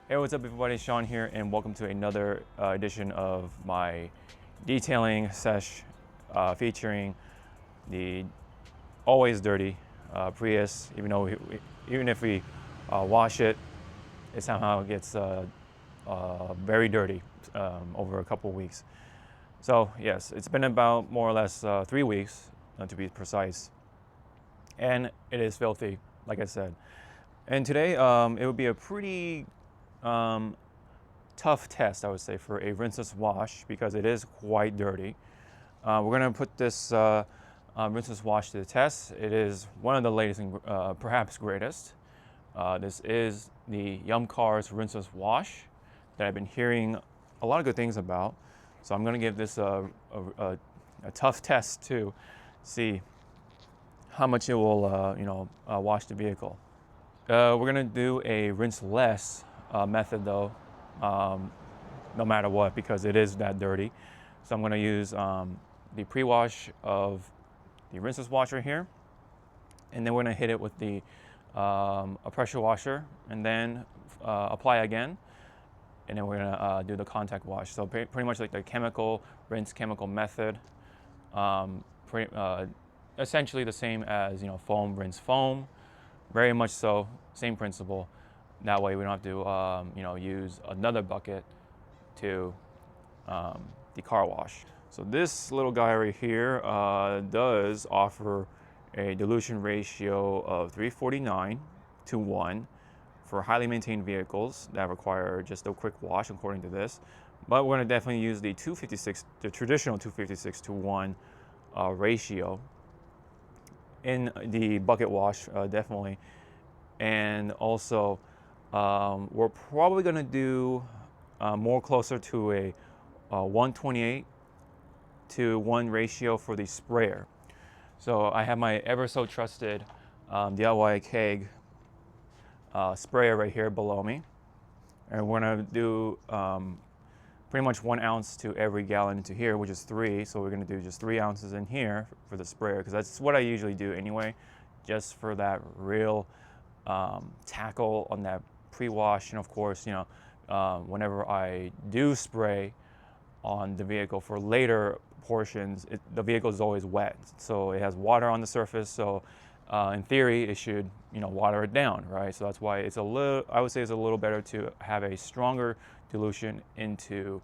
Hey, what's up everybody, Sean here, and welcome to another edition of my detailing sesh featuring the always dirty Prius. Even if we wash it, it somehow gets very dirty over a couple weeks. So yes, it's been about more or less 3 weeks to be precise, and it is filthy, like I said. And today it would be a pretty tough test, I would say, for a rinseless wash because it is quite dirty. We're going to put this rinseless wash to the test. It is one of the latest and perhaps greatest. This is the Yum Cars rinseless wash that I've been hearing a lot of good things about. So I'm going to give this a tough test to see how much it will wash the vehicle. We're going to do a rinseless method though, no matter what, because it is that dirty. So I'm going to use the pre-wash of the rinseless washer here, and then we're going to hit it with the a pressure washer, and then apply again, and then we're going to do the contact wash. So pretty much like the chemical rinse chemical method, essentially the same as foam rinse foam, very much so, same principle. That way we don't have to use another bucket to the car wash. So this little guy right here does offer a dilution ratio of 349:1 for highly maintained vehicles that require just a quick wash, according to this. But we're going to definitely use the traditional 256:1 ratio in the bucket wash, definitely. And also we're probably going to do more closer to a 128:1 ratio for the sprayer. So I have my ever so trusted DIY keg sprayer right here below me, and we're going to do pretty much 1 ounce to every gallon into here, which is 3. So we're going to do just 3 ounces in here for the sprayer, because that's what I usually do anyway, just for that real tackle on that pre-wash. And of course, whenever I do spray on the vehicle for later portions, the vehicle is always wet, so it has water on the surface. So in theory, it should water it down, right? So that's why I would say it's a little better to have a stronger dilution into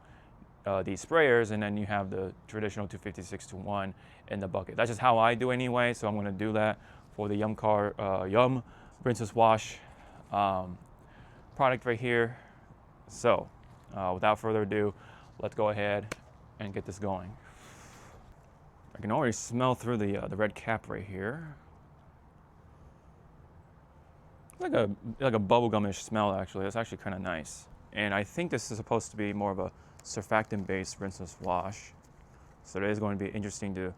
these sprayers, and then you have the traditional 256:1 in the bucket. That's just how I do anyway. So I'm going to do that for the Yum rinseless wash product right here. So without further ado, let's go ahead and get this going. I can already smell through the red cap right here. Like a bubblegumish smell, actually. That's actually kind of nice. And I think this is supposed to be more of a surfactant-based rinseless wash. So it is going to be interesting to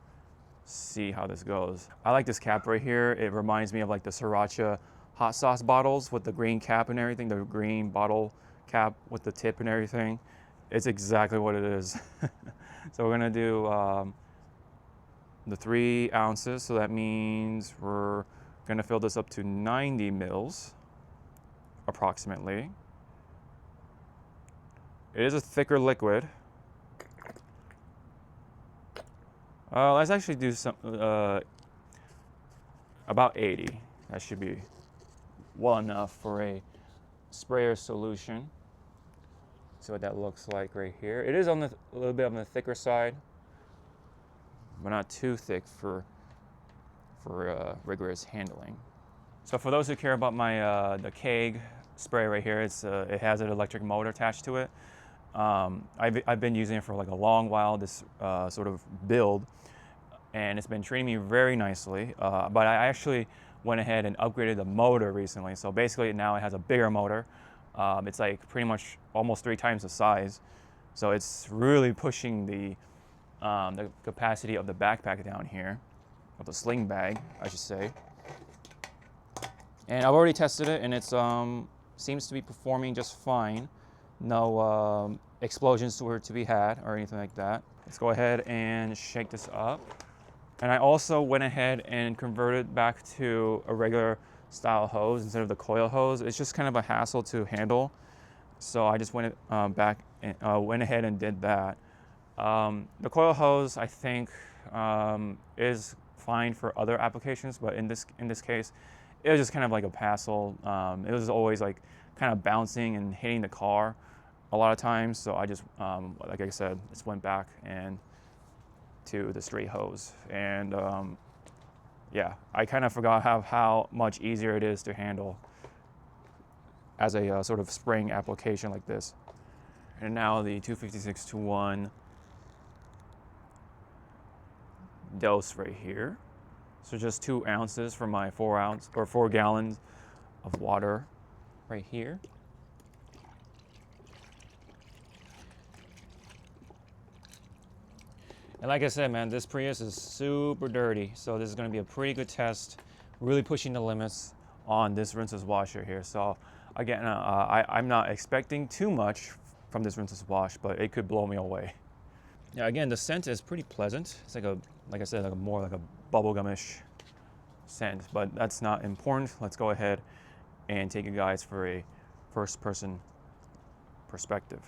see how this goes. I like this cap right here. It reminds me of like the Sriracha hot sauce bottles with the green cap and everything, the green bottle cap with the tip and everything. It's exactly what it is. So we're gonna do the 3 ounces. So that means we're gonna fill this up to 90 mils, approximately. It is a thicker liquid. Let's actually do some about 80. That should be well enough for a sprayer solution. See what that looks like right here. It is a little bit on the thicker side, but not too thick for rigorous handling. So for those who care about my the keg spray right here, it has an electric motor attached to it. I've been using it for like a long while, this sort of build, and it's been treating me very nicely. But I actually went ahead and upgraded the motor recently. So basically now it has a bigger motor. It's like pretty much almost 3 times the size. So it's really pushing the capacity of the backpack down here, of the sling bag, I should say. And I've already tested it, and it seems to be performing just fine. No explosions were to be had or anything like that. Let's go ahead and shake this up. And I also went ahead and converted back to a regular style hose instead of the coil hose. It's just kind of a hassle to handle. So I just went back and went ahead and did that. The coil hose, I think, is fine for other applications, but in this case, it was just kind of like a hassle. It was always like kind of bouncing and hitting the car a lot of times. So I just, like I said, just went back and to the straight hose. And yeah, I kind of forgot how much easier it is to handle as a sort of spraying application like this. And now the 256-to-1 dose right here. So just 2 ounces for my 4 gallons of water right here. And like I said, man, this Prius is super dirty. So this is going to be a pretty good test, really pushing the limits on this rinseless washer here. So again, I'm not expecting too much from this rinseless wash, but it could blow me away. Yeah, again, the scent is pretty pleasant. It's like I said, more like a bubblegumish scent, but that's not important. Let's go ahead and take you guys for a first-person perspective.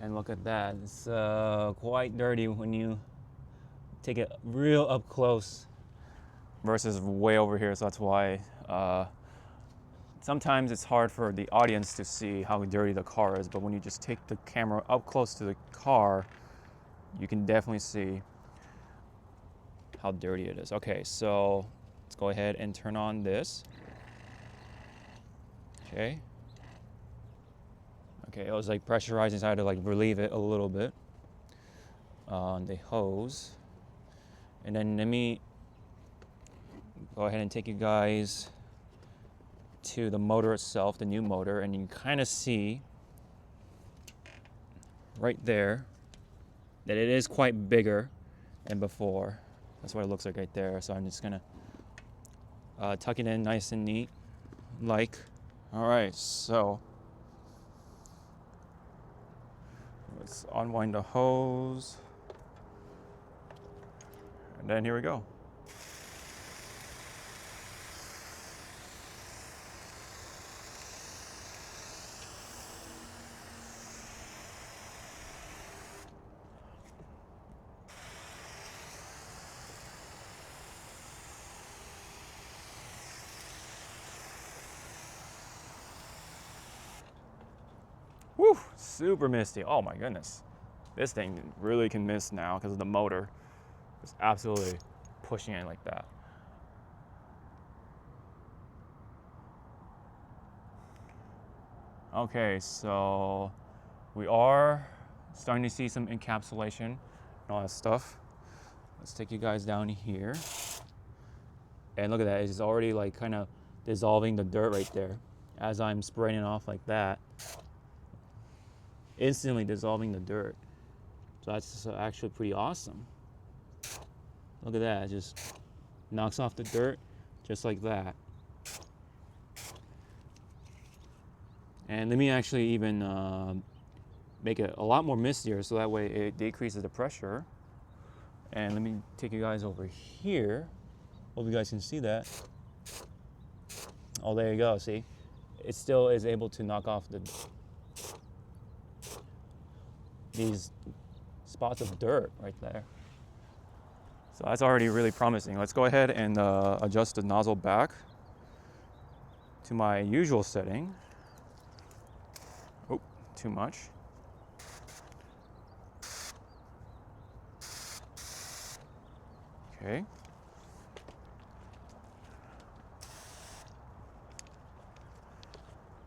And look at that. It's quite dirty when you take it real up close versus way over here. So that's why sometimes it's hard for the audience to see how dirty the car is, but when you just take the camera up close to the car, you can definitely see how dirty it is. Okay, so let's go ahead and turn on this. Okay. Okay, it was like pressurizing, so I had to like relieve it a little bit on the hose. And then let me go ahead and take you guys to the motor itself, the new motor, and you can kind of see right there that it is quite bigger than before. That's what it looks like right there. So I'm just gonna tuck it in nice and neat, like. All right, so let's unwind the hose. And then here we go. Whew, super misty. Oh my goodness. This thing really can mist now because of the motor. It's absolutely pushing it like that. Okay, so we are starting to see some encapsulation and all that stuff. Let's take you guys down here. And look at that, it's already like kind of dissolving the dirt right there. As I'm spraying it off like that, instantly dissolving the dirt. So that's actually pretty awesome. Look at that, it just knocks off the dirt just like that. And let me actually even make it a lot more mistier so that way it decreases the pressure. And let me take you guys over here. Hope you guys can see that. Oh, there you go, see? It still is able to knock off these spots of dirt right there. So that's already really promising. Let's go ahead and adjust the nozzle back to my usual setting. Oh, too much. Okay.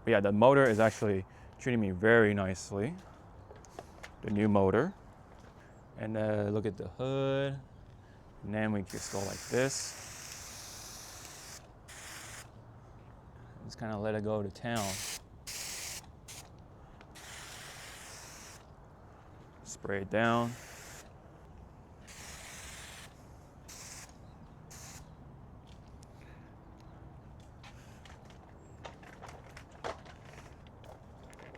But yeah, the motor is actually treating me very nicely. The new motor. And look at the hood. And then we just go like this. Just kind of let it go to town. Spray it down.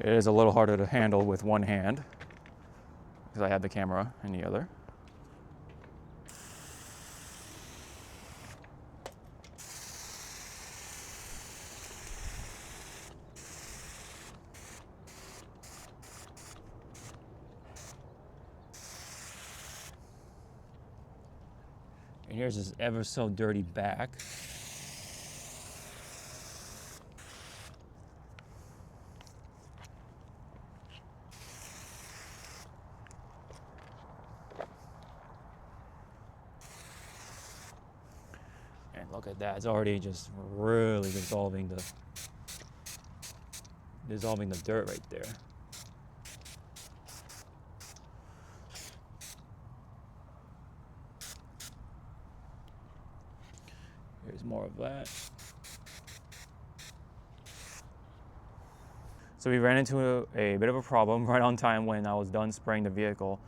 It is a little harder to handle with one hand because I have the camera in the other. And here's this ever so dirty back. And look at that, it's already just really dissolving the dirt right there. Here's more of that. So we ran into a bit of a problem right on time when I was done spraying the vehicle.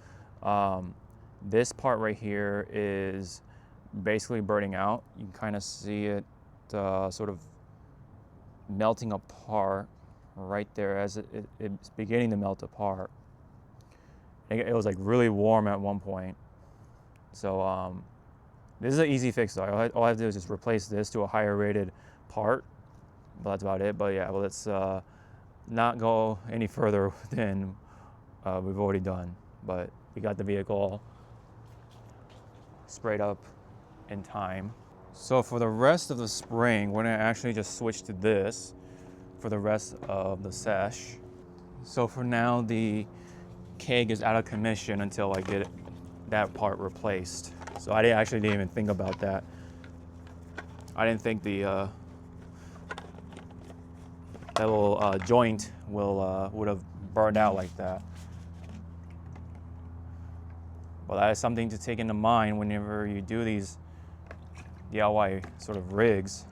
This part right here is basically burning out. You can kind of see it sort of melting apart right there as it's beginning to melt apart. It was like really warm at one point. So this is an easy fix though. All I have to do is just replace this to a higher rated part. But that's about it. But yeah, well, let's not go any further than we've already done. But we got the vehicle sprayed up in time. So for the rest of the spraying, we're gonna actually just switch to this for the rest of the sesh. So for now, the keg is out of commission until I get that part replaced. So I actually didn't even think about that. I didn't think the that little joint would have burned out like that. Well, that is something to take into mind whenever you do these DIY sort of rigs.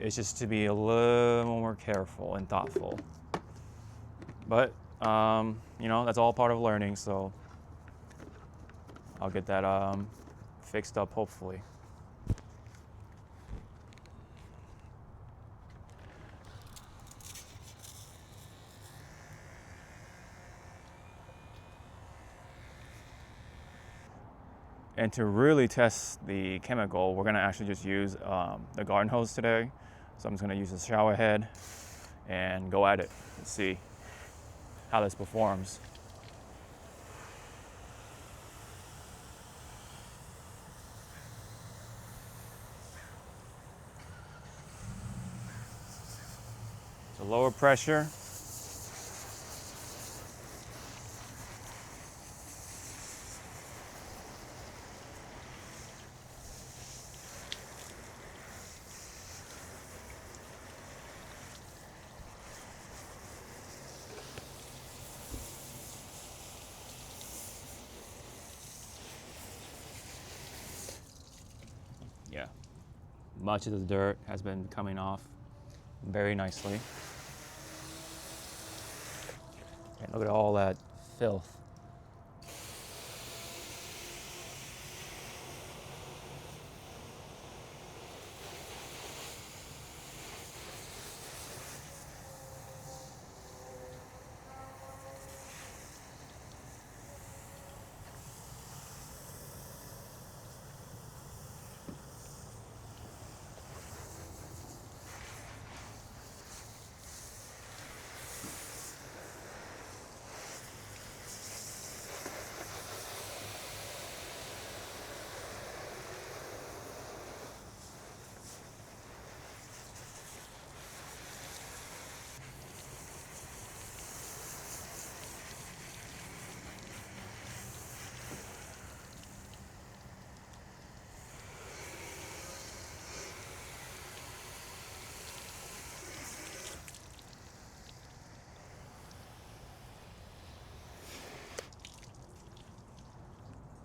It's just to be a little more careful and thoughtful. But, you know, that's all part of learning, so I'll get that fixed up hopefully. And to really test the chemical, we're gonna actually just use the garden hose today. So I'm just gonna use the shower head and go at it and see how this performs. So lower pressure. Yeah, much of the dirt has been coming off very nicely. And look at all that filth.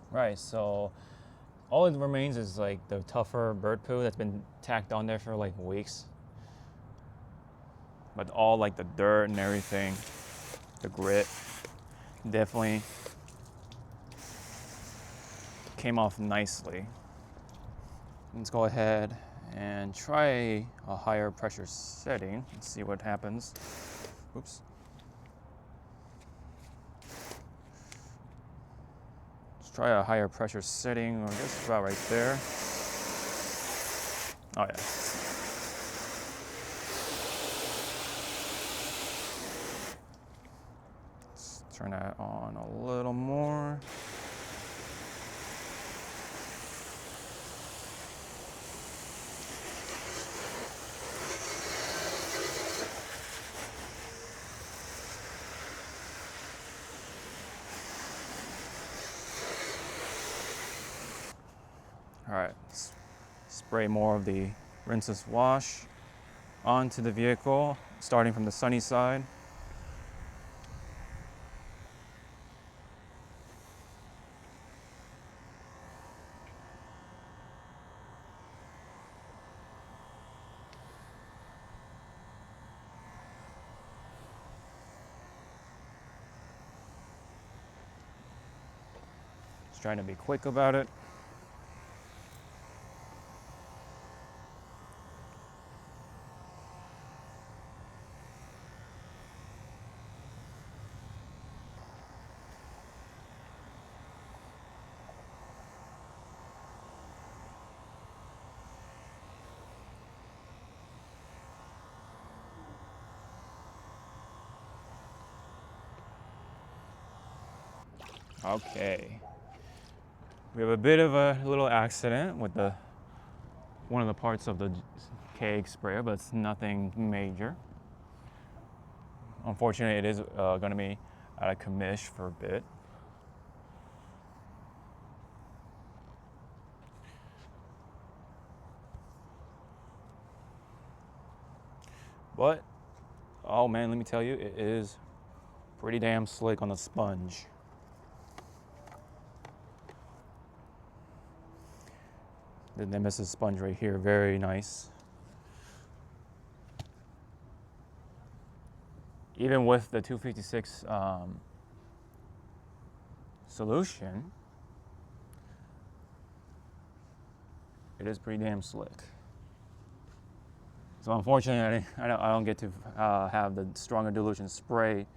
Right, so all it remains is like the tougher bird poo that's been tacked on there for like weeks. But all like the dirt and everything, the grit, definitely came off nicely. Let's go ahead and try a higher pressure setting and see what happens. Oops. Try a higher pressure setting, or just about right there. Oh yeah. Let's turn that on a little more. All right, spray more of the Rinseless wash onto the vehicle, starting from the sunny side. Just trying to be quick about it. Okay. We have a bit of a little accident with one of the parts of the keg sprayer, but it's nothing major. Unfortunately, it is going to be out of commish for a bit. But, oh man, let me tell you, it is pretty damn slick on the sponge. The Nemesis sponge right here, very nice. Even with the 256 solution, it is pretty damn slick. So unfortunately, I don't get to have the stronger dilution spray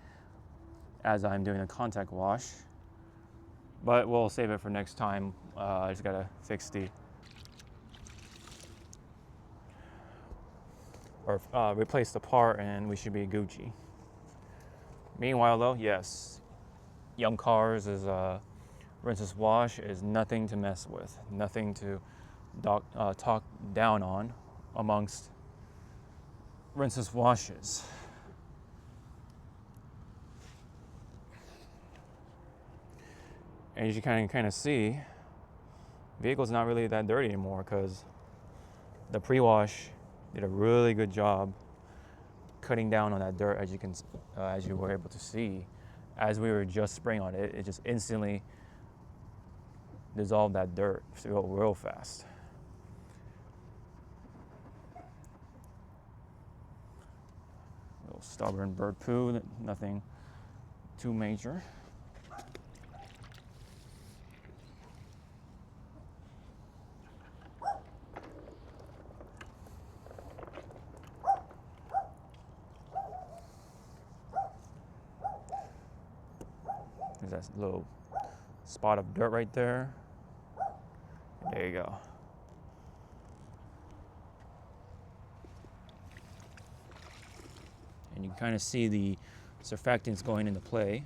as I'm doing a contact wash, but we'll save it for next time. I just gotta fix replace the part and we should be Gucci. Meanwhile though, yes, Young Cars is Rinseless wash is nothing to mess with, nothing to talk down on amongst Rinseless washes. And as you kind of see, the vehicle's not really that dirty anymore because the pre-wash did a really good job cutting down on that dirt, as you were able to see. As we were just spraying on it, it just instantly dissolved that dirt real fast. Little stubborn bird poo, nothing too major. There's that little spot of dirt right there. There you go. And you can kind of see the surfactants going into play.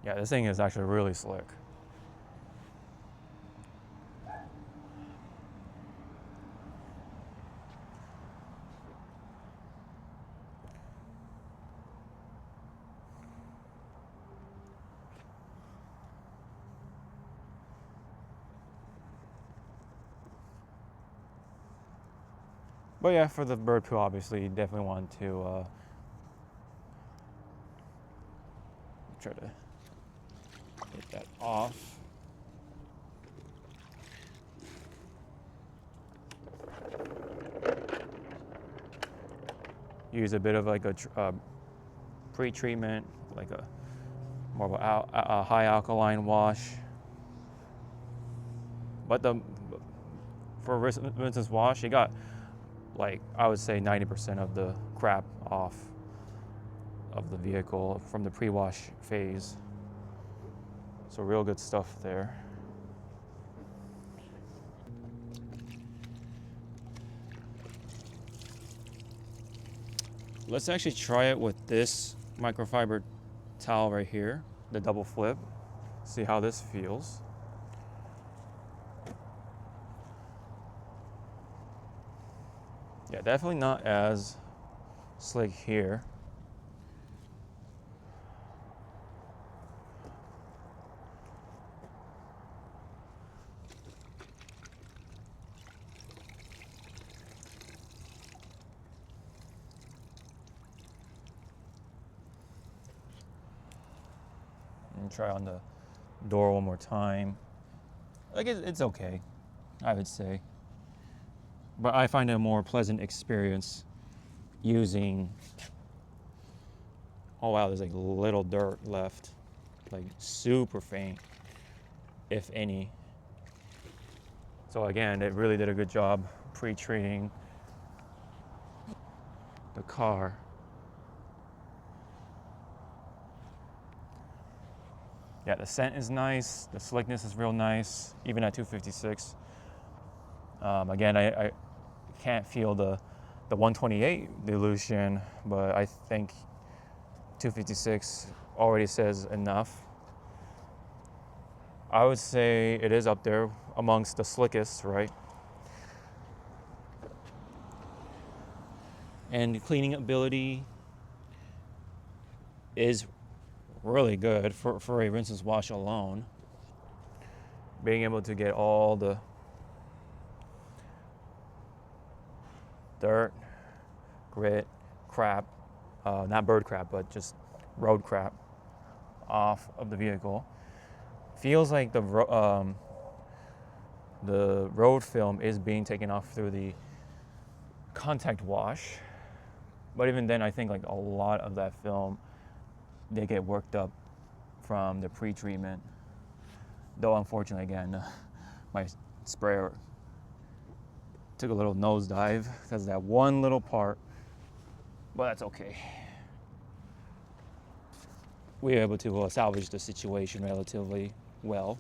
Yeah, this thing is actually really slick. But yeah, for the bird poo, obviously, you definitely want to try to get that off. Use a bit of like a pre-treatment, like a more of a high alkaline wash. But for Rinseless wash, you got, like, I would say 90% of the crap off of the vehicle from the pre-wash phase. So real good stuff there. Let's actually try it with this microfiber towel right here, the double flip. See how this feels. Yeah, definitely not as slick here. And try on the door one more time. Like it's okay, I would say. But I find it a more pleasant experience using. Oh wow, there's like little dirt left, like super faint, if any. So again, it really did a good job pre-treating the car. Yeah, the scent is nice. The slickness is real nice, even at 256. Again, I can't feel the 128 dilution, but I think 256 already says enough. I would say it is up there amongst the slickest, right? And cleaning ability is really good for a rinseless wash alone. Being able to get all the dirt, grit, crap, not bird crap, but just road crap off of the vehicle. Feels like the road film is being taken off through the contact wash. But even then, I think like a lot of that film, they get worked up from the pre-treatment. Though unfortunately, again, my sprayer took a little nosedive because of that one little part, but that's okay. We were able to salvage the situation relatively well.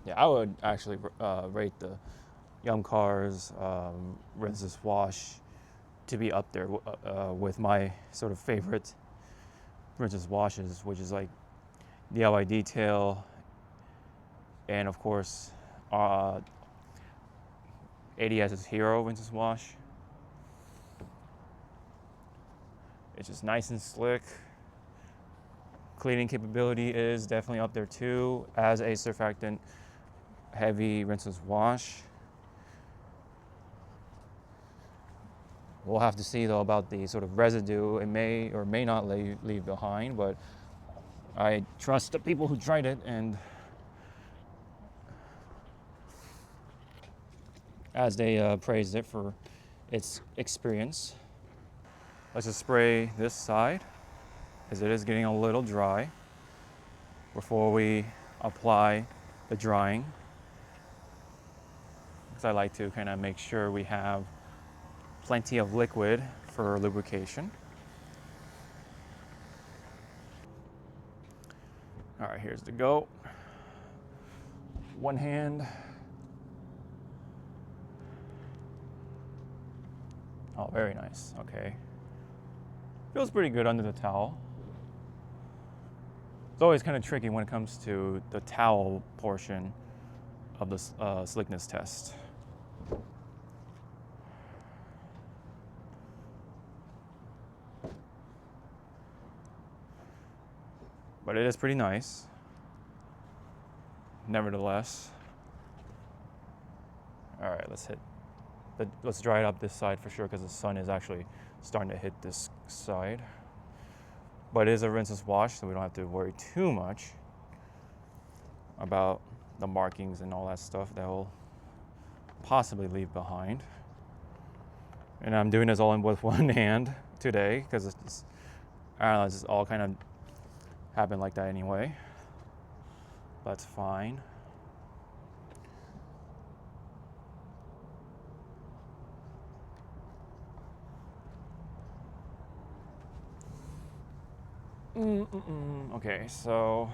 Yeah, I would actually rate the Yum Cars Rinseless Wash to be up there with my sort of favorite rinseless washes, which is like DIY Detail, and of course ADS's Hero rinseless wash. It's just nice and slick. Cleaning capability is definitely up there too as a surfactant heavy rinseless wash. We'll have to see though about the sort of residue it may or may not leave behind, but I trust the people who tried it, and as they praised it for its experience. Let's just spray this side, as it is getting a little dry, before we apply the drying. Because I like to kind of make sure we have plenty of liquid for lubrication. All right, here's the go. One hand. Oh, very nice. Okay. Feels pretty good under the towel. It's always kind of tricky when it comes to the towel portion of the slickness test. But it is pretty nice, nevertheless. All right, let's dry it up this side for sure, because the sun is actually starting to hit this side. But it is a rinseless wash, so we don't have to worry too much about the markings and all that stuff that will possibly leave behind. And I'm doing this all in with one hand today, because I don't know, it's just all kind of happened like that anyway. That's fine. Okay, so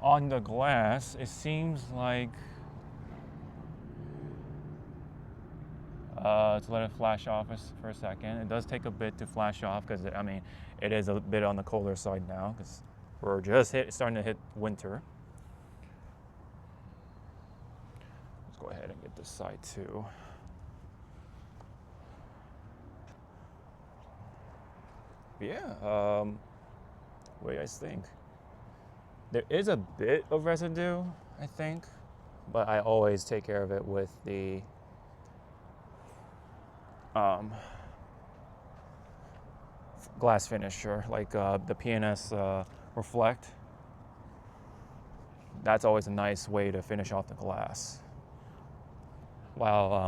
on the glass, it seems like let's let it flash off for a second. It does take a bit to flash off because I mean it is a bit on the colder side now because we're just starting to hit winter. Let's go ahead and get this side too. But yeah, what do you guys think? There is a bit of residue, I think, but I always take care of it with the glass finisher, like the PNS Reflect. That's always a nice way to finish off the glass while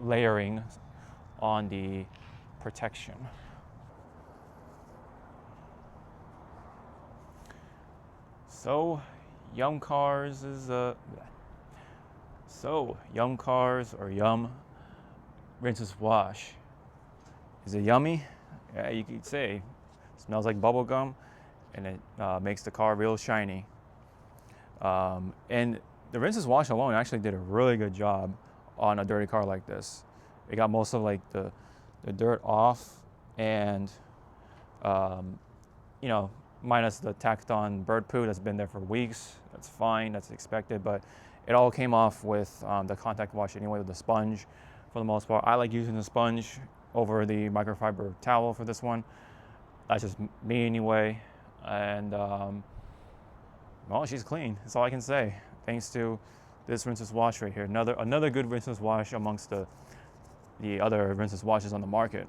layering on the protection. So, Yum Cars is Yum Cars or Yum Rinseless Wash. Is it yummy? Yeah, you could say. It smells like bubble gum, and it makes the car real shiny. And the Rinseless Wash alone actually did a really good job on a dirty car like this. It got most of like the dirt off, and you know, minus the tacked on bird poo that's been there for weeks. That's fine, that's expected, but it all came off with the contact wash anyway, with the sponge for the most part. I like using the sponge over the microfiber towel for this one. That's just me anyway. And well, she's clean, that's all I can say. Thanks to this Rinseless Wash right here. Another good Rinseless Wash amongst the other Rinseless Washes on the market.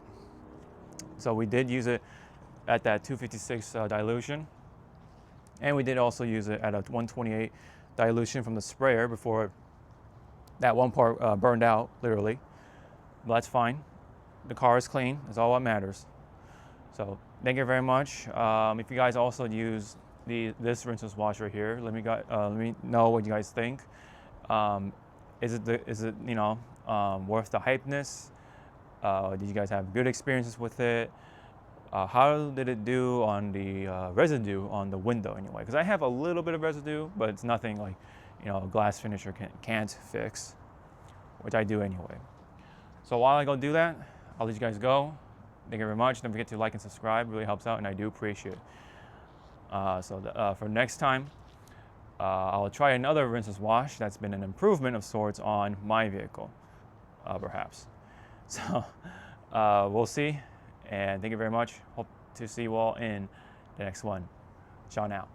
So we did use it at that 256 dilution, and we did also use it at a 128 dilution from the sprayer before that one part burned out, literally. But that's fine. The car is clean. That's all that matters. So thank you very much. If you guys also use this Rinseless Wash right here, let me know what you guys think. Is it you know worth the hypeness? Did you guys have good experiences with it? How did it do on the residue on the window anyway? Because I have a little bit of residue, but it's nothing like, you know, a glass finisher can't fix, which I do anyway. So while I go do that, I'll let you guys go. Thank you very much. Don't forget to like and subscribe. It really helps out, and I do appreciate it. For next time, I'll try another Rinseless Wash that's been an improvement of sorts on my vehicle, perhaps. So we'll see. And thank you very much. Hope to see you all in the next one. Ciao now.